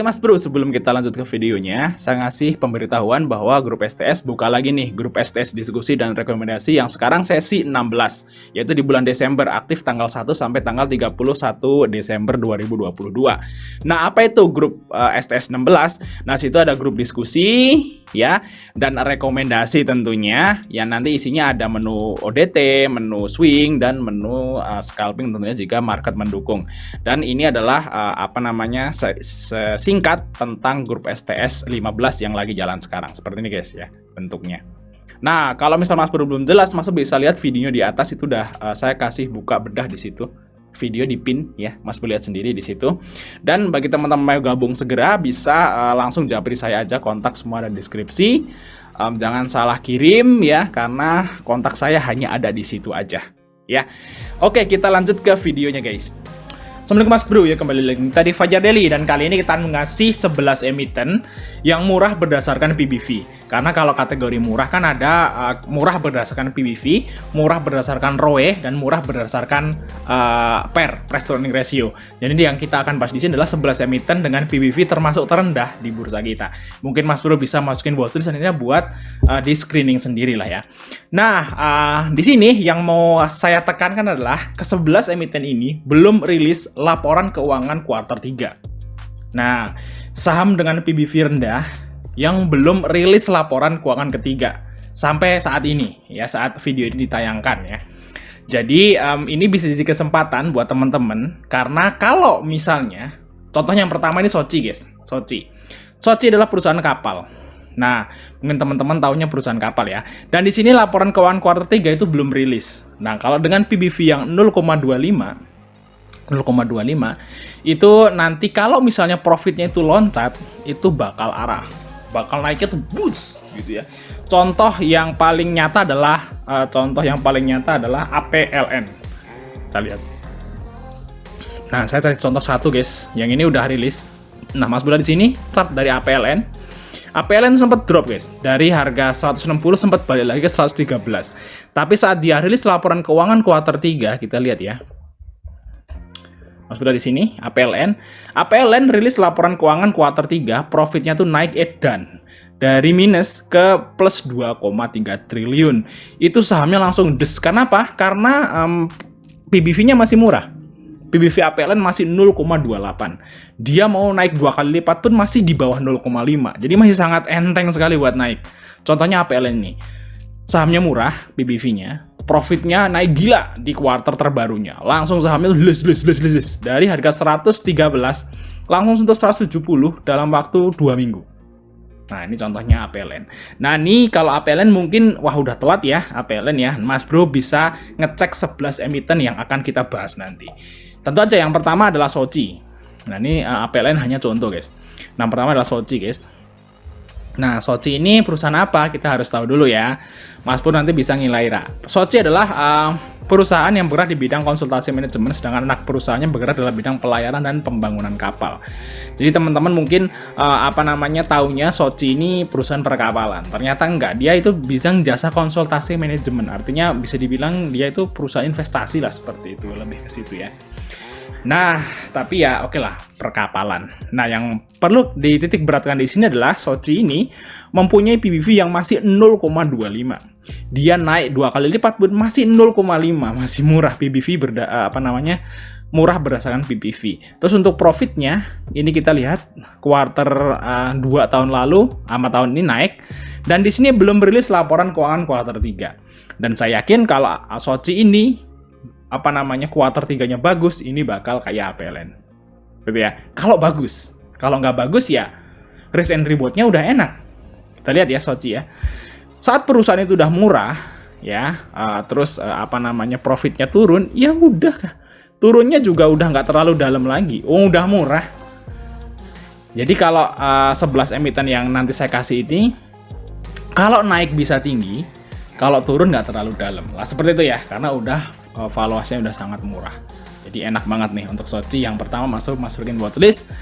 Mas Bro, sebelum kita lanjut ke videonya, saya ngasih pemberitahuan bahwa grup STS buka lagi nih, grup STS diskusi dan rekomendasi yang sekarang sesi 16, yaitu di bulan Desember, aktif tanggal 1 sampai tanggal 31 Desember 2022. Nah, apa itu grup STS 16? Nah, situ ada grup diskusi ya, dan rekomendasi tentunya, yang nanti isinya ada menu ODT, menu swing, dan menu scalping tentunya jika market mendukung. Dan ini adalah singkat tentang grup STS 15 yang lagi jalan sekarang. Seperti ini guys ya bentuknya. Nah, kalau misal Mas Bro belum jelas, Mas Bro bisa lihat videonya di atas, itu udah saya kasih buka bedah di situ. Video di pin ya, Mas Bro lihat sendiri di situ. Dan bagi teman-teman mau gabung segera bisa langsung japri saya aja, kontak semua ada di deskripsi. Jangan salah kirim ya, karena kontak saya hanya ada di situ aja ya. Oke, kita lanjut ke videonya guys. Assalamualaikum Mas Bro ya, kembali lagi tadi Fajar Daily, dan kali ini kita mengasih 11 emiten yang murah berdasarkan PBV. Karena kalau kategori murah kan ada murah berdasarkan PBV, murah berdasarkan ROE, dan murah berdasarkan price to earning ratio. Jadi yang kita akan bahas di sini adalah 11 emiten dengan PBV termasuk terendah di bursa kita. Mungkin Mas Bro bisa masukin watchlist selanjutnya buat di screening sendiri lah ya. Nah, di sini yang mau saya tekankan adalah ke 11 emiten ini belum rilis laporan keuangan kuartal 3. Nah, saham dengan PBV rendah yang belum rilis laporan keuangan ketiga sampai saat ini ya, saat video ini ditayangkan ya. Jadi ini bisa jadi kesempatan buat teman-teman, karena kalau misalnya contoh yang pertama ini Soci guys. Soci adalah perusahaan kapal. Nah, mungkin teman-teman taunya perusahaan kapal ya. Dan di sini laporan keuangan kuartal 3 itu belum rilis. Nah, kalau dengan PBV yang 0,25 itu nanti kalau misalnya profitnya itu loncat, itu bakal naiknya tuh boost gitu ya. Contoh yang paling nyata adalah APLN. Kita lihat. Nah, saya cari contoh satu guys. Yang ini udah rilis. Nah, Mas Bro di sini chart dari APLN. APLN sempat drop guys. Dari harga 160 sempat balik lagi ke 113. Tapi saat dia rilis laporan keuangan kuartal 3, kita lihat ya. Mas Bro di sini APLN rilis laporan keuangan kuartal 3, profitnya tuh naik edan dari minus ke plus 2,3 triliun. Itu sahamnya langsung des. Kenapa? Karena PBV-nya masih murah. PBV APLN masih 0,28. Dia mau naik 2 kali lipat pun masih di bawah 0,5. Jadi masih sangat enteng sekali buat naik. Contohnya APLN ini. Sahamnya murah, PBV-nya, profitnya naik gila di kuartal terbarunya. Langsung sahamnya les dari harga 113 langsung sentuh 170 dalam waktu 2 minggu. Nah, ini contohnya APLN. Nah, ini kalau APLN mungkin wah udah telat ya APLN ya. Mas Bro bisa ngecek 11 emiten yang akan kita bahas nanti. Tentu aja yang pertama adalah Soci. Nah, ini APLN hanya contoh guys. Nah, pertama adalah Soci guys. Nah, Soci ini perusahaan apa? Kita harus tahu dulu ya. Mas Bro nanti bisa ngilai. Soci adalah perusahaan yang bergerak di bidang konsultasi manajemen, sedangkan anak perusahaannya bergerak dalam bidang pelayaran dan pembangunan kapal. Jadi teman-teman mungkin taunya Soci ini perusahaan perkapalan. Ternyata enggak, dia itu bidang jasa konsultasi manajemen. Artinya bisa dibilang dia itu perusahaan investasi lah, seperti itu, lebih ke situ ya. Nah, tapi ya oke lah, perkapalan. Nah, yang perlu dititik beratkan di sini adalah Soci ini mempunyai PBV yang masih 0,25. Dia naik 2 kali lipat pun masih 0,5, masih murah PBV murah berdasarkan PBV. Terus untuk profitnya, ini kita lihat kuartal 2 tahun lalu sama tahun ini naik, dan di sini belum rilis laporan keuangan kuartal 3. Dan saya yakin kalau Soci ini kuartal 3-nya bagus, ini bakal kayak APLN. Gitu ya. Kalau bagus. Kalau nggak bagus ya risk and reward-nya udah enak. Kita lihat ya Soci ya. Saat perusahaan itu udah murah ya, terus profitnya turun, ya udah. Turunnya juga udah nggak terlalu dalam lagi. Udah murah. Jadi kalau 11 emiten yang nanti saya kasih ini, kalau naik bisa tinggi, kalau turun nggak terlalu dalam. Lah seperti itu ya, karena udah valuasinya udah sangat murah. Jadi enak banget nih untuk Soci. Yang pertama masukin watchlist.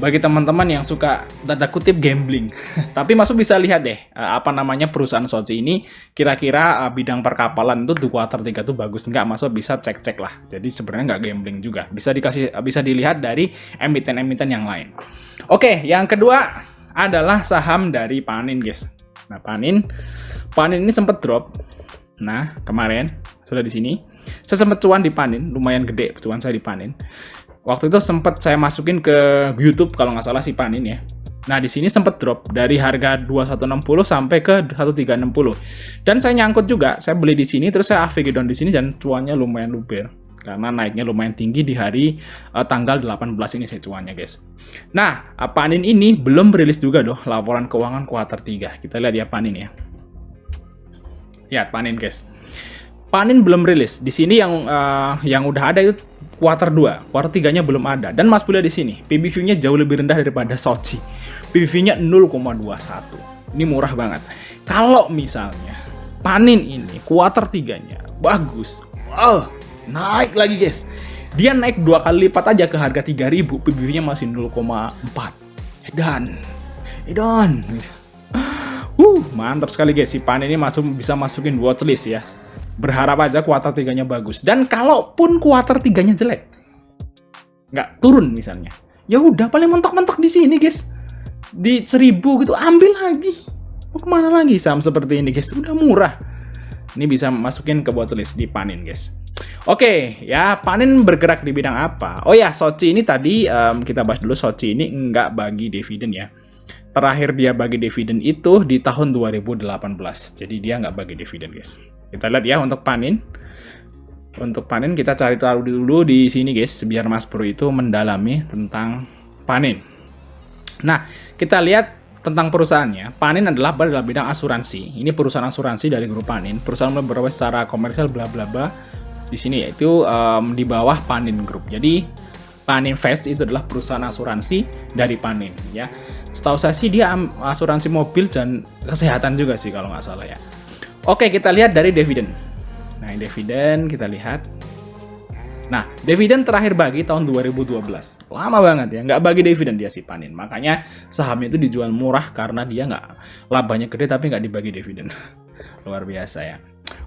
bagi teman-teman yang suka tanda kutip gambling. Tapi Mas bisa lihat deh, apa namanya perusahaan Soci ini kira-kira bidang perkapalan itu di kuartal 3 tuh bagus nggak? Mas bisa cek-cek lah. Jadi sebenarnya nggak gambling juga. Bisa dilihat dari emiten-emiten yang lain. Oke, yang kedua adalah saham dari Panin, guys. Nah, Panin ini sempat drop. Nah, kemarin sudah di sini. Saya sempat cuan di Panin, lumayan gede cuan saya di Panin. Waktu itu sempat saya masukin ke YouTube kalau nggak salah si Panin ya. Nah, di sini sempat drop dari harga 2160 sampai ke 1360. Dan saya nyangkut juga, saya beli di sini terus saya AVG down di sini dan cuannya lumayan luber. Karena naiknya lumayan tinggi di hari tanggal 18 ini saya cuannya, guys. Nah, Panin ini belum rilis juga doh laporan keuangan kuartal 3. Kita lihat ya Panin ya. Ya, Panin, guys. Panin belum rilis. Di sini yang udah ada itu kuartal 2, kuartal 3-nya belum ada. Dan Mas boleh di sini, PBV-nya jauh lebih rendah daripada Soci. PBV-nya 0,21. Ini murah banget. Kalau misalnya Panin ini kuartal 3-nya bagus. Wow, naik lagi, guys. Dia naik 2 kali lipat aja ke harga 3.000, PBV-nya masih 0,4. Edan. Mantap sekali, guys. Si Panin ini bisa masukin watchlist ya. Berharap aja kuartal 3-nya bagus. Dan kalaupun kuartal 3-nya jelek, nggak turun misalnya, ya udah paling mentok-mentok di sini, guys. Di 1.000 gitu, ambil lagi. Mau kemana lagi saham seperti ini, guys? Udah murah. Ini bisa masukin ke watchlist di Panin, guys. Oke, ya Panin bergerak di bidang apa? Oh ya, Soci ini tadi kita bahas dulu. Soci ini nggak bagi dividen ya. Terakhir dia bagi dividen itu di tahun 2018. Jadi dia nggak bagi dividen, guys. Kita lihat ya untuk Panin. Untuk Panin kita cari tahu dulu di sini, guys, biar Mas Bro itu mendalami tentang Panin. Nah, kita lihat tentang perusahaannya. Panin adalah dalam bidang asuransi. Ini perusahaan asuransi dari grup Panin. Perusahaan beberapa secara komersial bla bla bla. Di sini yaitu di bawah Panin Group. Jadi Paninvest itu adalah perusahaan asuransi dari Panin ya. Setahu saya sih dia asuransi mobil dan kesehatan juga sih kalau nggak salah ya. Oke, kita lihat dari dividen. Nah, dividen kita lihat. Nah, dividen terakhir bagi tahun 2012. Lama banget ya, nggak bagi dividen dia si Panin. Makanya sahamnya itu dijual murah karena dia nggak labanya gede tapi nggak dibagi dividen. Luar biasa ya.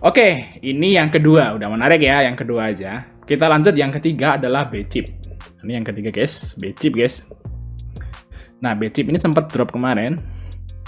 Oke, ini yang kedua. Udah menarik ya, yang kedua aja. Kita lanjut, yang ketiga adalah BCIP. Ini yang ketiga, guys. BCIP, guys. Nah, BCIP ini sempat drop kemarin.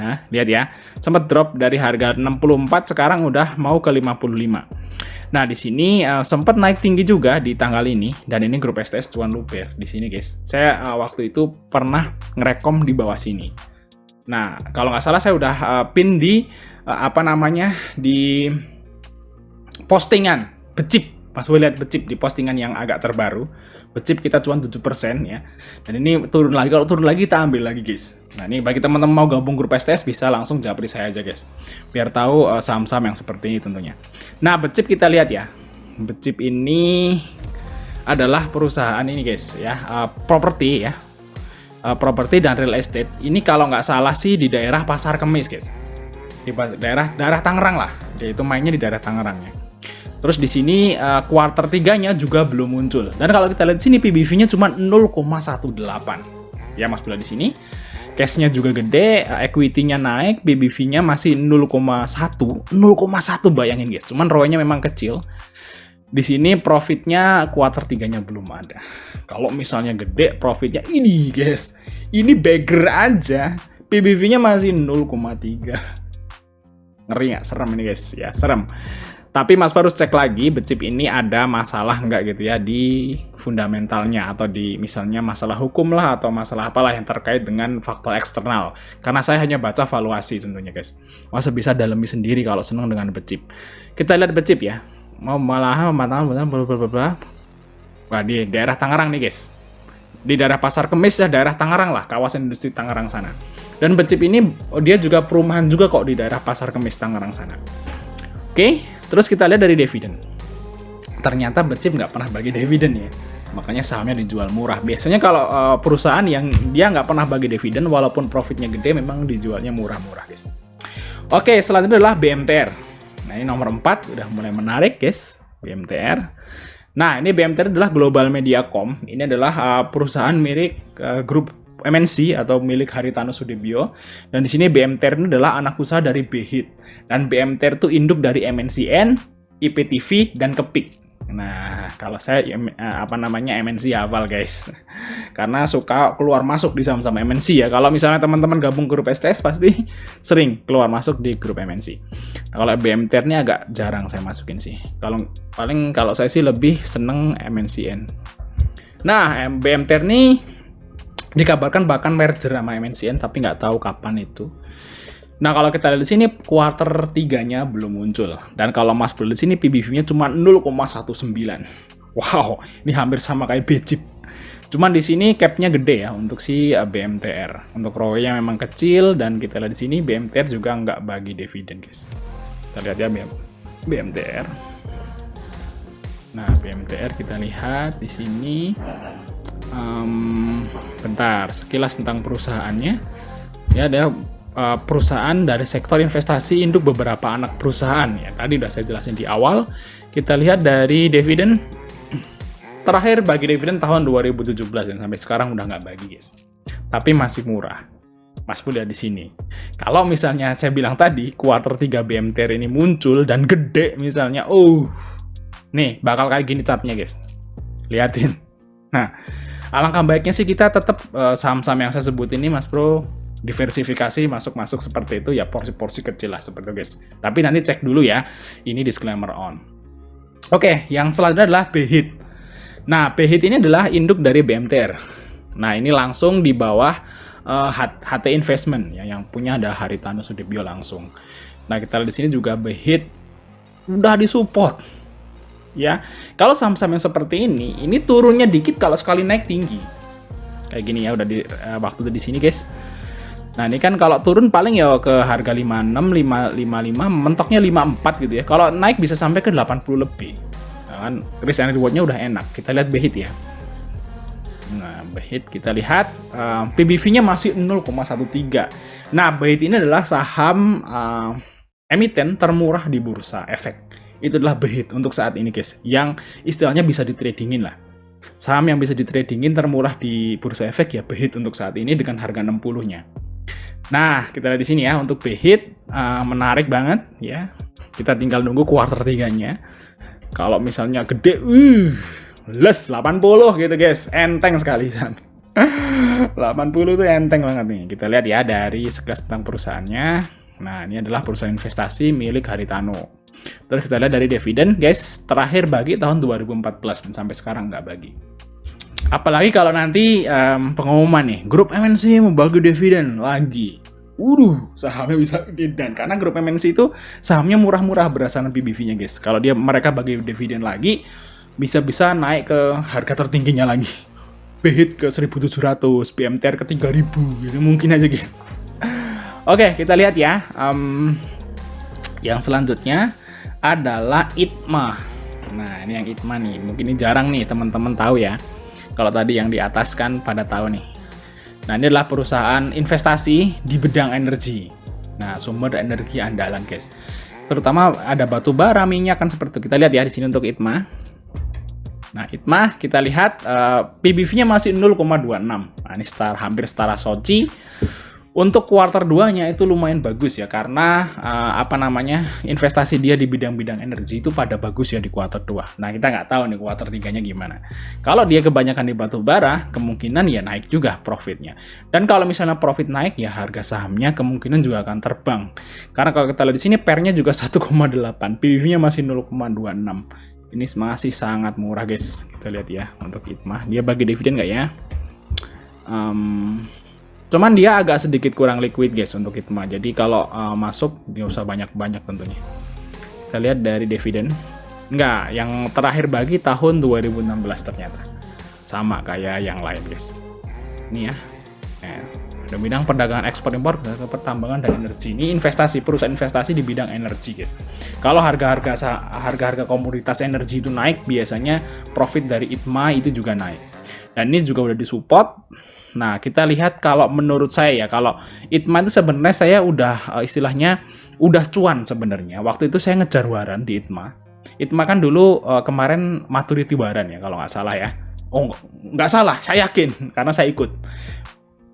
Nah, lihat ya. Sempat drop dari harga 64, sekarang udah mau ke 55. Nah, di sini sempat naik tinggi juga di tanggal ini. Dan ini grup STS cuan luber. Di sini, guys. Saya waktu itu pernah ngerekom di bawah sini. Nah, kalau nggak salah saya udah pin di di postingan BCIP. Mas boleh lihat BCIP di postingan yang agak terbaru. BCIP kita cuan 7% ya. Dan ini turun lagi. Kalau turun lagi kita ambil lagi, guys. Nah, ini bagi teman-teman mau gabung grup STS bisa langsung japri saya aja, guys. Biar tahu saham-saham yang seperti ini tentunya. Nah, BCIP kita lihat ya. BCIP ini adalah perusahaan ini, guys ya. Properti ya. Properti dan real estate. Ini kalau nggak salah sih di daerah Pasar Kemis, guys. Di daerah Tangerang lah. Dia itu mainnya di daerah Tangerang ya. Terus di sini kuartal 3-nya juga belum muncul. Dan kalau kita lihat sini PBV-nya cuma 0,18. Ya, Mas Bula di sini. Cash-nya juga gede, equity-nya naik, PBV-nya masih 0,1. 0,1 bayangin, guys. Cuman ROE-nya memang kecil. Di sini profitnya kuartal 3-nya belum ada. Kalau misalnya gede profitnya ini, guys. Ini beggar aja. PBV-nya masih 0,3. Ngeri nggak? Serem ini, guys. Ya, serem. Tapi Mas harus cek lagi BCIP ini ada masalah nggak gitu ya di fundamentalnya atau di misalnya masalah hukum lah atau masalah apalah yang terkait dengan faktor eksternal. Karena saya hanya baca valuasi tentunya, guys. Mas bisa dalami sendiri kalau senang dengan BCIP. Kita lihat BCIP ya. Mau malah wah, di daerah Tangerang nih, guys. Di daerah Pasar Kemis ya, daerah Tangerang lah, kawasan industri Tangerang sana. Dan BCIP ini dia juga perumahan juga kok di daerah Pasar Kemis Tangerang sana. Oke, terus kita lihat dari dividen. Ternyata BCIP nggak pernah bagi dividen ya. Makanya sahamnya dijual murah. Biasanya kalau perusahaan yang dia nggak pernah bagi dividen walaupun profitnya gede memang dijualnya murah-murah, guys. Oke, selanjutnya adalah BMTR. Nah, ini nomor 4 udah mulai menarik, guys. BMTR. Nah, ini BMTR adalah Global Mediacom. Ini adalah perusahaan milik grup grup MNC atau milik Haritano Sudibyo. Dan di sini BMTR ini adalah anak usaha dari Behit. Dan BMTR itu induk dari MNCN, IPTV, dan Kepik. Nah, kalau saya MNC hafal guys. Karena suka keluar masuk di saham-saham MNC ya. Kalau misalnya teman-teman gabung grup STS pasti sering keluar masuk di grup MNC. Nah, kalau BMTR ini agak jarang saya masukin sih. Kalau saya sih lebih seneng MNCN. Nah, BMTR ini dikabarkan bahkan merger sama MNCN tapi nggak tahu kapan itu. Nah, kalau kita lihat di sini kuarter 3-nya belum muncul. Dan kalau Mas Bro di sini PBV-nya cuma 0,19. Wow, ini hampir sama kayak BJIP. Cuman di sini cap-nya gede ya untuk si BMTR. Untuk ROE-nya memang kecil dan kita lihat di sini BMTR juga nggak bagi dividen, guys. Kita lihat ya BMTR. Nah, BMTR kita lihat di sini. Bentar, sekilas tentang perusahaannya. Ya, ada perusahaan dari sektor investasi induk beberapa anak perusahaan ya. Tadi udah saya jelasin di awal. Kita lihat dari dividen terakhir bagi dividen tahun 2017 dan sampai sekarang udah nggak bagi, guys. Tapi masih murah. Mas Bro lihat di sini. Kalau misalnya saya bilang tadi kuarter 3 BMTR ini muncul dan gede misalnya, nih bakal kayak gini chartnya, guys. Liatin. Nah, alangkah baiknya sih kita tetap saham-saham yang saya sebut ini, Mas Bro, diversifikasi masuk-masuk seperti itu ya, porsi-porsi kecil lah seperti itu, guys. Tapi nanti cek dulu ya, ini disclaimer on. Oke, yang selanjutnya adalah Behit. Nah, Behit ini adalah induk dari BMTR. Nah, ini langsung di bawah HT Investment ya, yang punya ada Haritano Sudibyo langsung. Nah, kita lihat di sini juga Behit udah disupport. Ya, kalau saham-saham yang seperti ini turunnya dikit, kalau sekali naik tinggi. Kayak gini ya, udah di waktu di sini, guys. Nah, ini kan kalau turun paling ya ke harga 56, 55, mentoknya 54 gitu ya. Kalau naik bisa sampai ke 80 lebih. Nah, kan risk and reward-nya udah enak. Kita lihat Behit ya. Nah, Behit kita lihat PBV-nya masih 0,13. Nah, Behit ini adalah saham emiten termurah di bursa efek. Itu adalah Behit untuk saat ini, guys. Yang istilahnya bisa ditradingin lah. Saham yang bisa ditradingin termurah di bursa efek ya Behit untuk saat ini dengan harga 60-nya. Nah, kita lihat di sini ya untuk Behit menarik banget ya. Kita tinggal nunggu kuarter 3-nya. Kalau misalnya gede, les 80 gitu, guys. Enteng sekali kan. 80 tuh enteng banget nih. Kita lihat ya dari sekilas tentang perusahaannya. Nah, ini adalah perusahaan investasi milik Haritano. Terus kita lihat dari dividen, guys. Terakhir bagi tahun 2014 dan sampai sekarang nggak bagi. Apalagi kalau nanti pengumuman nih, grup MNC mau bagi dividen lagi. Sahamnya bisa dividen. Karena grup MNC itu sahamnya murah-murah berdasarkan PBV-nya, guys. Kalau mereka bagi dividen lagi, bisa-bisa naik ke harga tertingginya lagi. Behit ke 1.700, BMTR ke 3.000, gitu mungkin aja, guys. Oke, kita lihat ya. Yang selanjutnya adalah ITMA. Nah, ini yang ITMA nih. Mungkin ini jarang nih teman-teman tahu ya. Kalau tadi yang di atas kan pada tahu nih. Nah, ini adalah perusahaan investasi di bidang energi. Nah, sumber energi andalan, guys. Terutama ada batu bara, minyak kan seperti itu. Kita lihat ya di sini untuk ITMA. Nah, ITMA kita lihat PBV-nya masih 0,26. Nah, ini hampir setara Soci. Untuk kuarter 2-nya itu lumayan bagus ya, karena investasi dia di bidang-bidang energi itu pada bagus ya di kuarter 2. Nah, kita nggak tahu nih kuarter 3-nya gimana. Kalau dia kebanyakan di batu bara, kemungkinan ya naik juga profitnya. Dan kalau misalnya profit naik, ya harga sahamnya kemungkinan juga akan terbang. Karena kalau kita lihat di sini pernya juga 1,8, PBV-nya masih 0,26. Ini masih sangat murah, guys. Kita lihat ya untuk ITMA. Dia bagi dividen nggak ya? Cuman dia agak sedikit kurang liquid, guys, untuk ITMA. Jadi kalau masuk nggak usah banyak-banyak tentunya. Kita lihat dari dividen. Enggak, yang terakhir bagi tahun 2016 ternyata. Sama kayak yang lain, guys. Ini ya. Ada bidang perdagangan ekspor impor, pertambangan dan energi. Ini investasi, perusahaan investasi di bidang energi, guys. Kalau harga-harga komoditas energi itu naik, biasanya profit dari ITMA itu juga naik. Dan ini juga udah disupport. Nah, kita lihat kalau menurut saya ya, kalau ITMA itu sebenarnya saya udah istilahnya udah cuan sebenarnya. Waktu itu saya ngejar waran di ITMA. ITMA kan dulu kemarin maturity waran ya, kalau nggak salah ya. Oh, nggak salah, saya yakin karena saya ikut.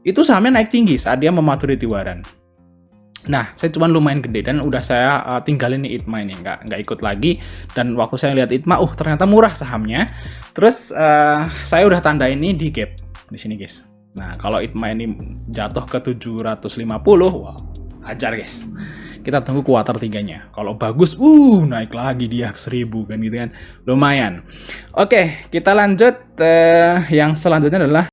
itu sahamnya naik tinggi saat dia mematuhi waran. Nah, saya cuma lumayan gede dan udah saya tinggalin nih ITMA ini, nggak ikut lagi. Dan waktu saya lihat ITMA, ternyata murah sahamnya. Terus saya udah tanda ini di gap di sini guys. Nah, kalau ITMA ini jatuh ke 750, wow, ajar guys. Kita tunggu kuartal 3-nya. Kalau bagus, naik lagi dia ke 1000 kan gitu kan. Lumayan. Oke, kita lanjut. Yang selanjutnya adalah